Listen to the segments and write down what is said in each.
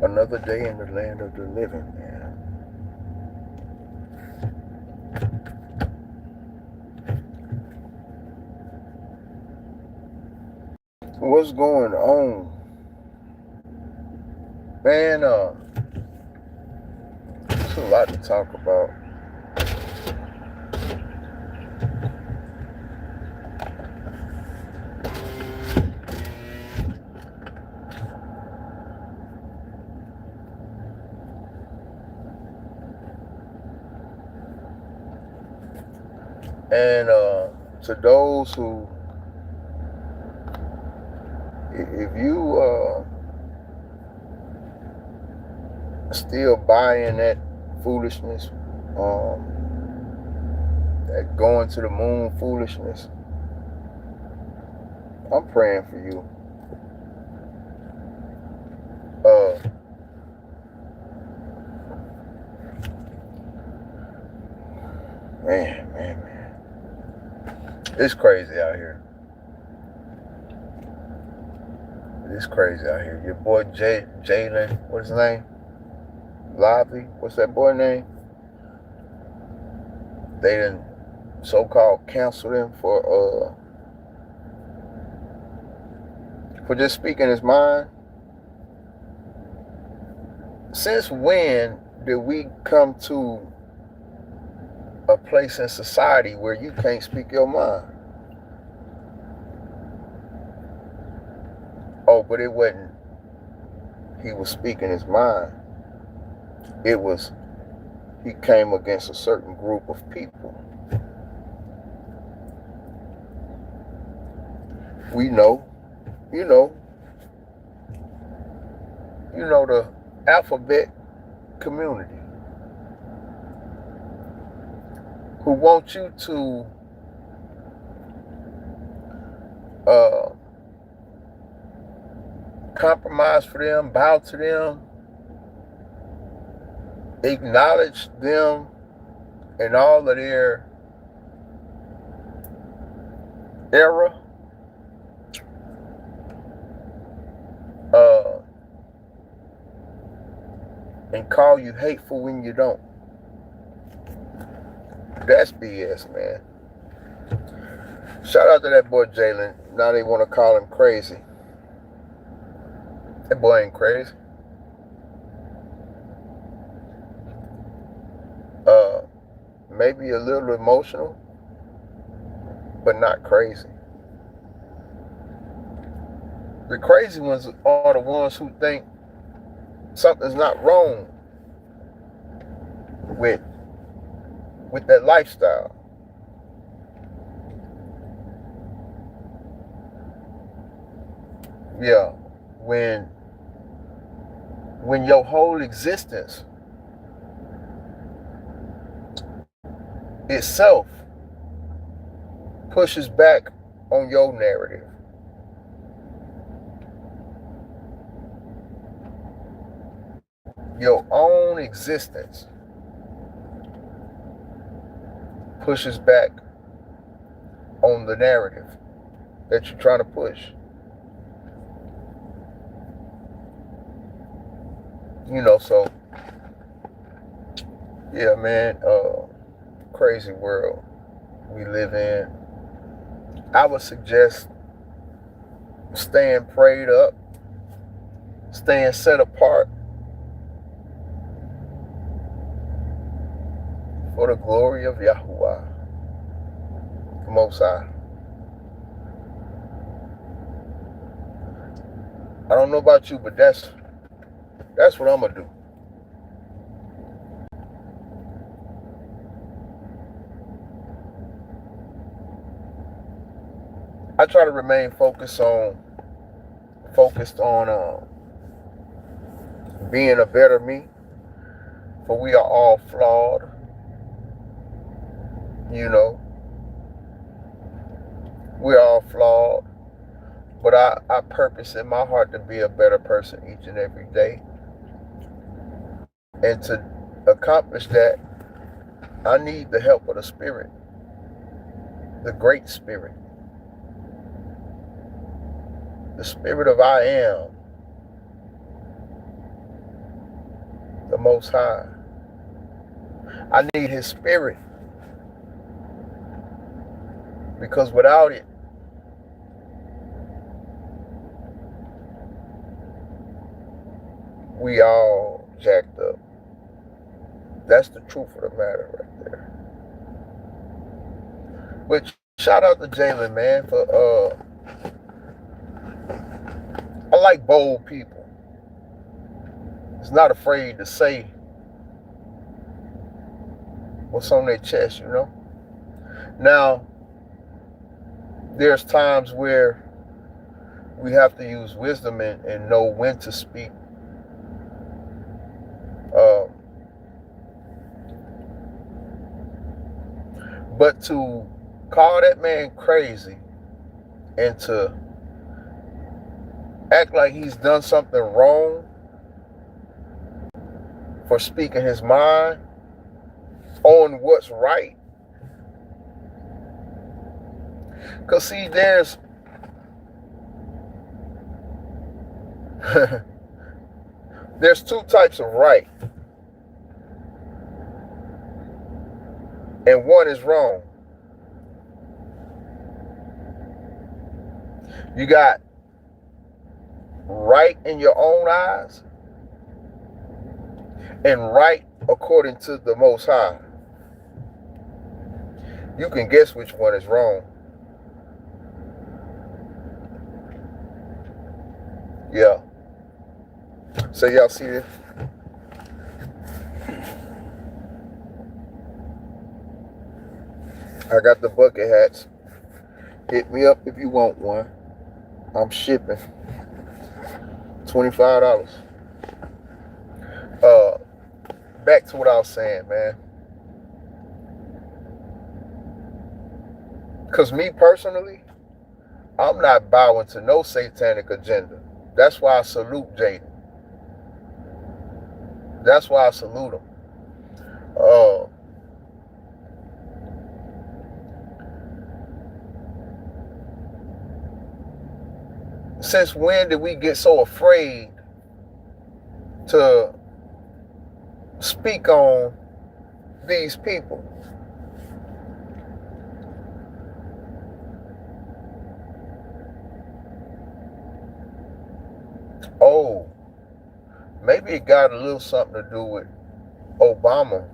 Another day in the land of the living, man. What's going on? Man, there's a lot to talk about. And to those who, if you still buying that foolishness, that going to the moon foolishness, I'm praying for you. Man. It's crazy out here. It's crazy out here. Your boy Jalen, what's his name? Lively, what's that boy name? They done so-called canceled him for just speaking his mind. Since when did we come to a place in society where you can't speak your mind? Oh, but it wasn't he was speaking his mind. It was he came against a certain group of people. We know, you know the alphabet community who want you to compromise for them, bow to them, acknowledge them and all of their error, and call you hateful when you don't. That's BS, man. Shout out to that boy Jalen. Now they want to call him crazy. That boy ain't crazy. Maybe a little emotional, but not crazy. The crazy ones are the ones who think something's not wrong with that lifestyle. Yeah, when your whole existence itself pushes back on your narrative. Your own existence pushes back on the narrative that you're trying to push. So yeah, man, crazy world we live in. I would suggest staying prayed up, staying set apart for the glory of Yahuwah, the Most High. I don't know about you, but that's what I'm gonna do. I try to remain focused on being a better me, for we are all flawed. We're all flawed, but I purpose in my heart to be a better person each and every day. And to accomplish that, I need the help of the Spirit, the Great Spirit, the Spirit of I Am, the Most High. I need His Spirit. Because without it, we all jacked up. That's the truth of the matter right there. But shout out to Jalen, man, for I like bold people. It's not afraid to say what's on their chest, you know. Now, there's times where we have to use wisdom and know when to speak. But to call that man crazy and to act like he's done something wrong for speaking his mind on what's right. Because see, there's there's two types of right. And one is wrong. You got right in your own eyes and right according to the Most High. You can guess which one is wrong. Yeah. So y'all see this? I got the bucket hats. Hit me up if you want one. I'm shipping. $25. Back to what I was saying, man. Because me personally, I'm not bowing to no satanic agenda. That's why I salute Jaden. That's why I salute him. Since when did we get so afraid to speak on these people? Oh, maybe it got a little something to do with Obama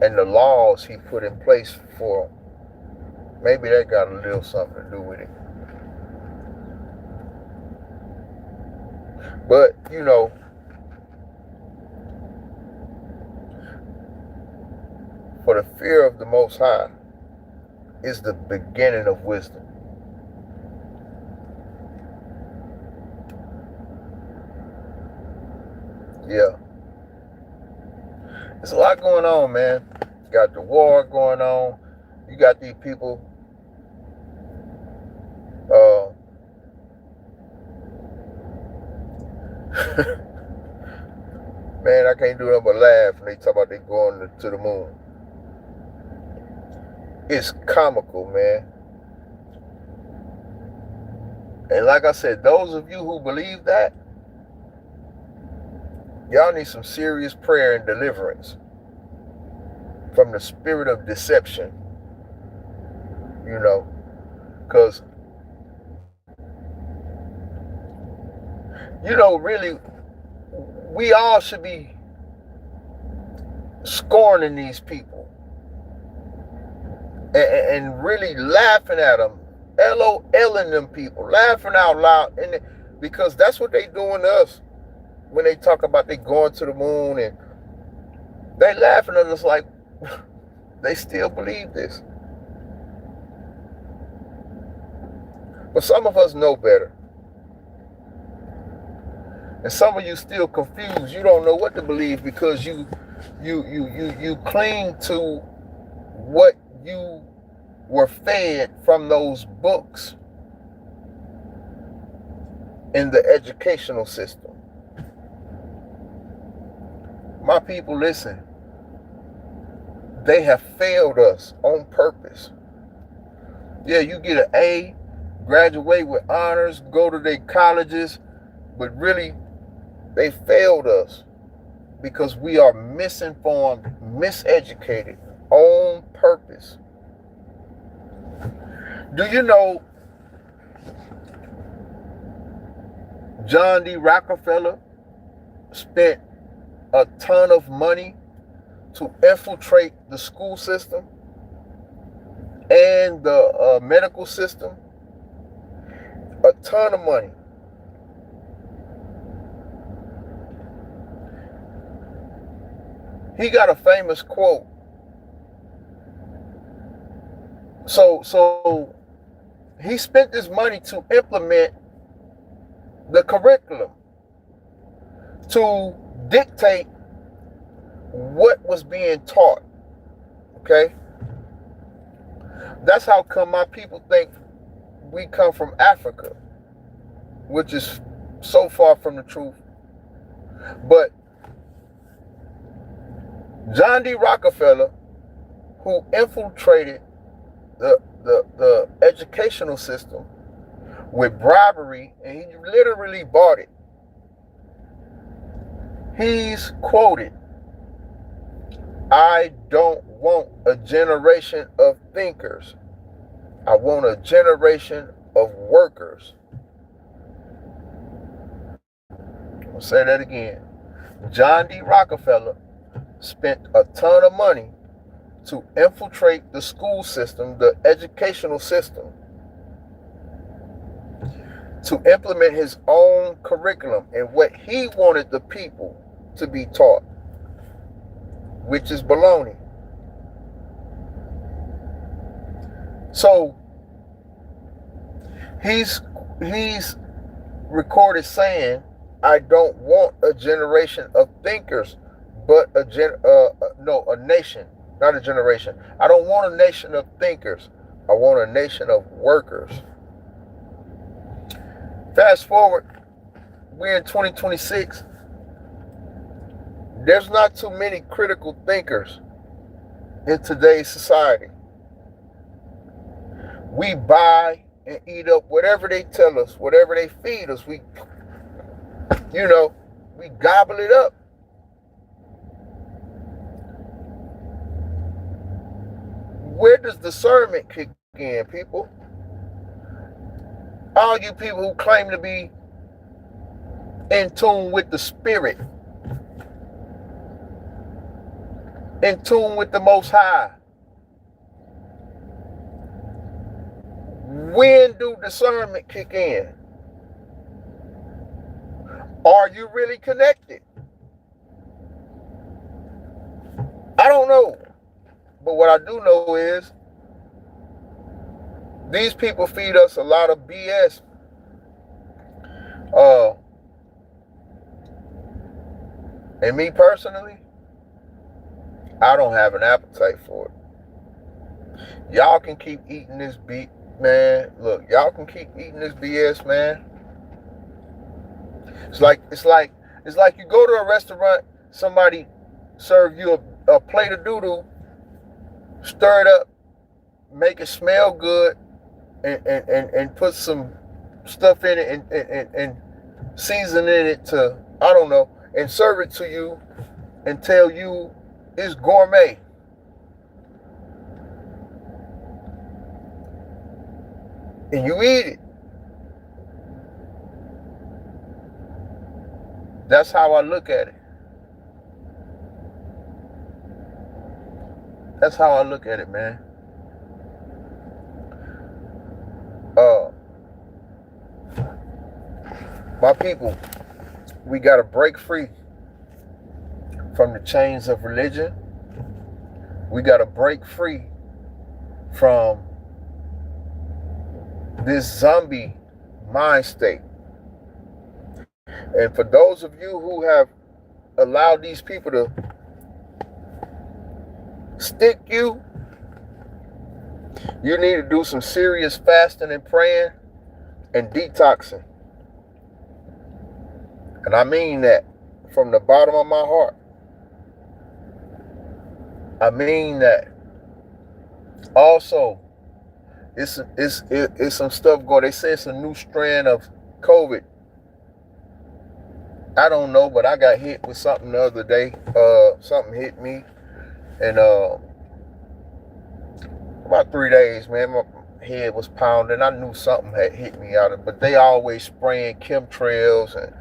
and the laws he put in place for him. Maybe that got a little something to do with it. But, you know, for the fear of the Most High is the beginning of wisdom. Yeah. There's a lot going on, man. You got the war going on. You got these people man, I can't do nothing but laugh when they talk about they going to the moon. It's comical, man. And like I said, those of you who believe that, y'all need some serious prayer and deliverance from the spirit of deception. You know, because, you know, really, we all should be scorning these people and really laughing at them, LOLing them people, laughing out loud, and because that's what they doing to us when they talk about they going to the moon, and they laughing at us like they still believe this. But some of us know better. And some of you still confused. You don't know what to believe because you cling to what you were fed from those books in the educational system. My people, listen. They have failed us on purpose. Yeah, you get an A, graduate with honors, go to their colleges, but really, they failed us. because we are misinformed, miseducated on purpose. Do you know John D. Rockefeller spent a ton of money to infiltrate the school system and the medical system? A ton of money. He got a famous quote. So he spent this money to implement the curriculum, to dictate what was being taught. Okay? That's how come my people think we come from Africa, which is so far from the truth. But John D. Rockefeller, who infiltrated the educational system with bribery, and he literally bought it. He's quoted, "I don't want a generation of thinkers. I want a generation of workers." I'll say that again. John D. Rockefeller spent a ton of money to infiltrate the school system, the educational system, to implement his own curriculum and what he wanted the people to be taught, which is baloney. So he's recorded saying, "I don't want a generation of thinkers, but a nation, not a generation. I don't want a nation of thinkers. I want a nation of workers." Fast forward, we're in 2026. There's not too many critical thinkers in today's society. We buy and eat up whatever they tell us, whatever they feed us. We gobble it up. Where does discernment kick in, people? All you people who claim to be in tune with the spirit, in tune with the Most High, when do discernment kick in? Are you really connected? I don't know. But what I do know is these people feed us a lot of BS. And me personally, I don't have an appetite for it. Y'all can keep eating this beat, man. Look, y'all can keep eating this BS, man. It's like you go to a restaurant, somebody serve you a plate of doo-doo, stir it up, make it smell good, and put some stuff in it and season in it to, I don't know, and serve it to you and tell you it's gourmet. And you eat it. That's how I look at it. That's how I look at it, man. My people, we got to break free from the chains of religion. We got to break free from this zombie mind state. And for those of you who have allowed these people to stick you, you need to do some serious fasting and praying and detoxing. And I mean that from the bottom of my heart. I mean that. Also, it's some stuff going. They say it's a new strand of COVID I don't know, but I got hit with something the other day. Something hit me, and about 3 days, man, my head was pounding. I knew something had hit me out of, but they always spraying chemtrails, and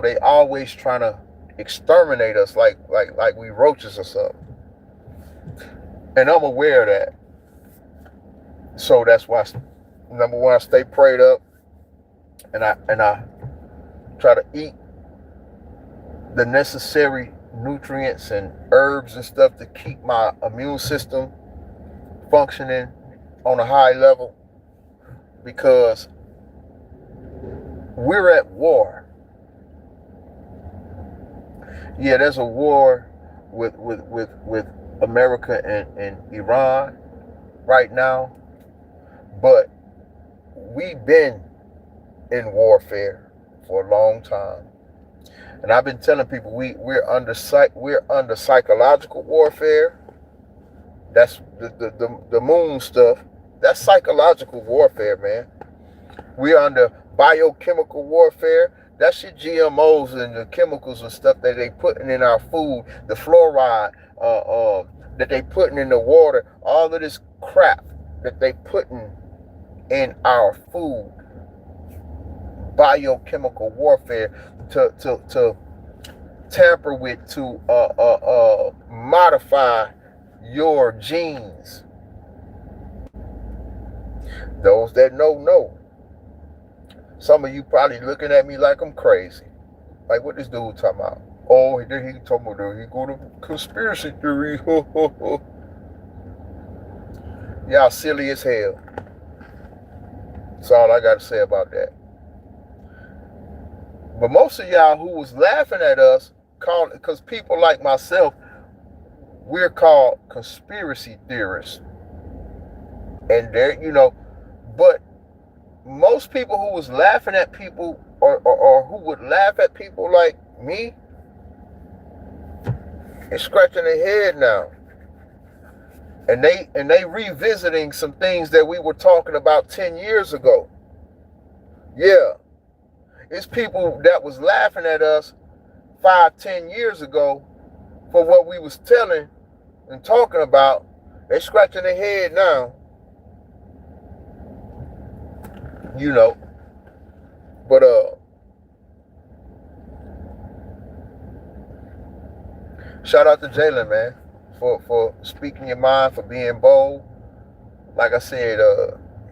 they always trying to exterminate us like we roaches or something. And I'm aware of that. So that's why, number one, I stay prayed up, and I try to eat the necessary nutrients and herbs and stuff to keep my immune system functioning on a high level, because we're at war. Yeah, there's a war with America and Iran right now, but we've been in warfare for a long time. And I've been telling people we're under psychological warfare. That's the moon stuff. That's psychological warfare, man. We're under biochemical warfare. That's your GMOs and the chemicals and stuff that they putting in our food, the fluoride that they putting in the water, all of this crap that they putting in our food. Biochemical warfare to tamper with, to modify your genes. Those that know. Some of you probably looking at me like I'm crazy. Like, what this dude talking about? Oh, he talking about he go to conspiracy theory. Y'all silly as hell. That's all I got to say about that. But most of y'all who was laughing at us, because people like myself, we're called conspiracy theorists. And there, but most people who was laughing at people or who would laugh at people like me is scratching their head now. And they revisiting some things that we were talking about 10 years ago. Yeah. It's people that was laughing at us 5-10 years ago for what we was telling and talking about. They scratching their head now. But shout out to Jalen, man, for speaking your mind, for being bold. Like I said,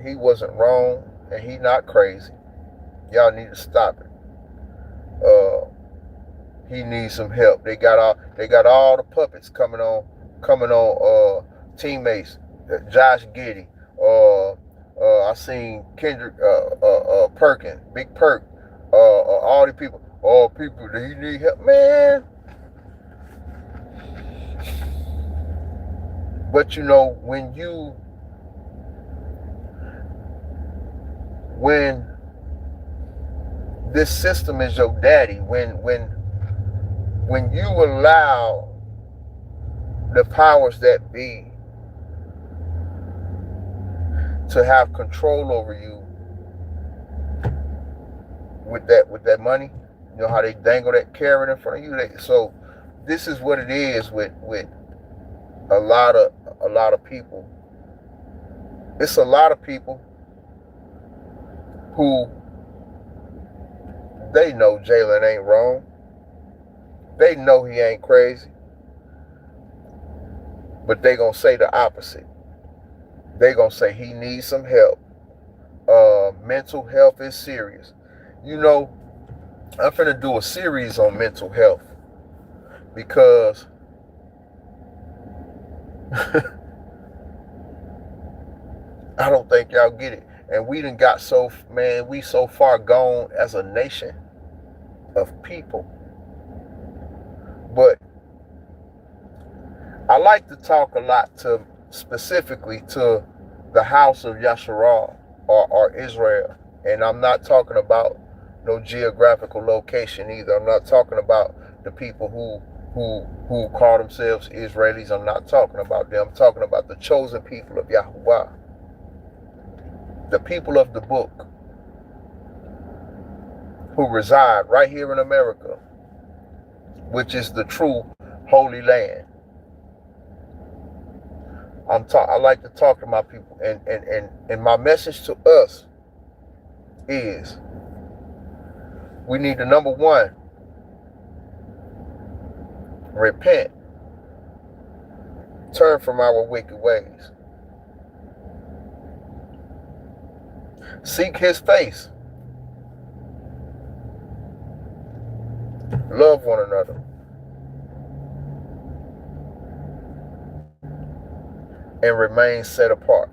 he wasn't wrong and he not crazy. Y'all need to stop it. He needs some help. They got all the puppets coming on teammates. Josh Giddey. I seen Kendrick Perkins, Big Perk, all the people. All people that he need help, man. But when this system is your daddy, when you allow the powers that be to have control over you with that money, how they dangle that carrot in front of you. So this is what it is with a lot of people. It's a lot of people who they know Jalen ain't wrong. They know he ain't crazy. But they gonna say the opposite. They gonna say he needs some help. Mental health is serious. I'm finna do a series on mental health because I don't think y'all get it. And we done got we so far gone as a nation of people. But I like to talk a lot specifically to the house of Yasharal or Israel. And I'm not talking about no geographical location either. I'm not talking about the people who call themselves Israelis. I'm not talking about them. I'm talking about the chosen people of Yahuwah. The people of the book who reside right here in America. which is the true Holy Land. I like to talk to my people, and my message to us is we need to, number one, repent, turn from our wicked ways, seek his face, love one another, and remain set apart.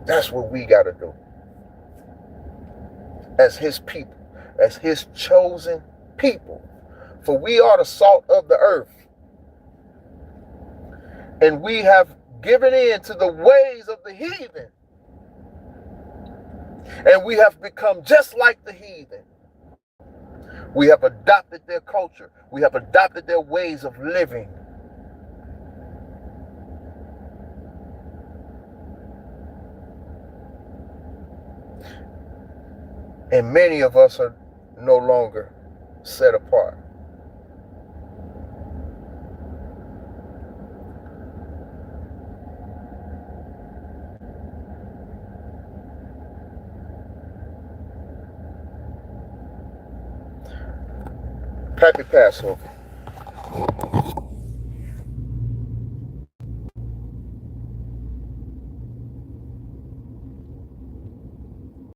That's what we got to do as his people, as his chosen people. For we are the salt of the earth. And we have given in to the ways of the heathen. And we have become just like the heathen. We have adopted their culture. We have adopted their ways of living. And many of us are no longer set apart. Happy Passover.